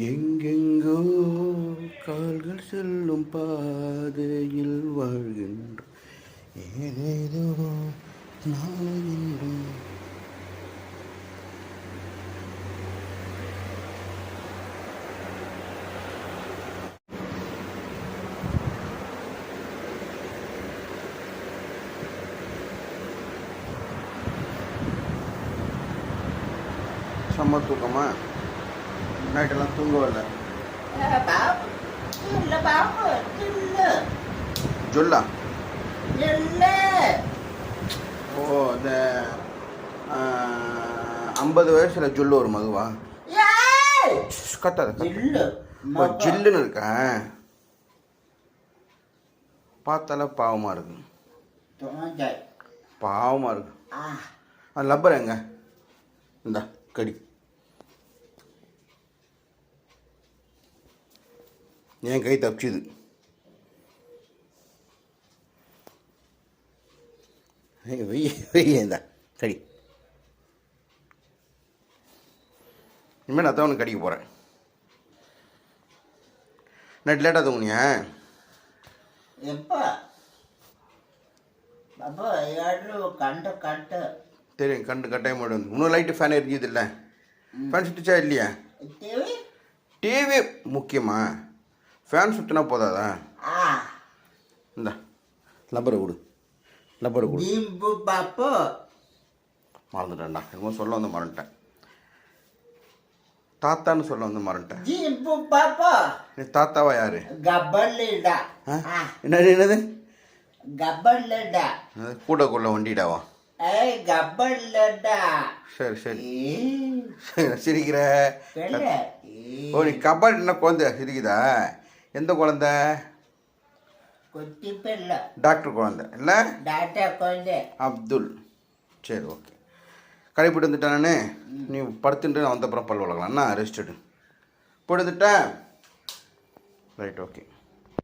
எங்கெங்கோ கால்கள் செல்லும் பாதையில் வாழ்கின்ற ஏதேதோ நாளென்றும் செம்ம தூக்கமா நைட்டெல்லாம் தூங்கவே இல்லை. ஜொல்லா ஓ இந்த 50 வயசுல ஜொல்லு ஒரு மதுவா கத்தாத ஓ ஜில்லுன்னு இருக்கா பார்த்தால பாவமாக இருக்கு பாவமாக இருக்கு. லப்பர் எங்க இந்தா கடி என் கை தப்பிச்சுது. வெய்யந்தா கடி. இனிமேல் நான் தான் உனக்கு கடிக்க போகிறேன். நைட் லேட்டாக தூங்குனியா? தெரியும் கண்டு கட்டாயம் வந்து இன்னும் லைட்டு ஃபேன் எரிஞ்சுது இல்லை? ஃபேன் சுட்டுச்சா இல்லையா? டிவி முக்கியமா? ஃபேன் சுற்றினா போதாதா? இந்த லப்பரை கொடு லப்பரை கொடு. மறந்துட்டேன்டா என்னமோ சொல்ல வந்து மறந்துட்டேன். தாத்தான்னு சொல்ல வந்து மறந்துட்டேன். நீ தாத்தாவா யாரு? என்னது என்னது கூடக்குள்ள வண்டிடாவா? சரி சரி சிரிக்கிற. ஓ நீ கபடி என்ன குழந்தை சிரிக்குதா? எந்த குழந்தை? டாக்டர் குழந்தை இல்லை? அப்துல். சரி ஓகே கடை போட்டு வந்துட்டேன் நான். நீ படுத்துட்டு நான் வந்தப்புறம் பல் வளர்க்கலாம். ரெஸ்ட் எடு போட்டு வந்துட்டேன். Right okay.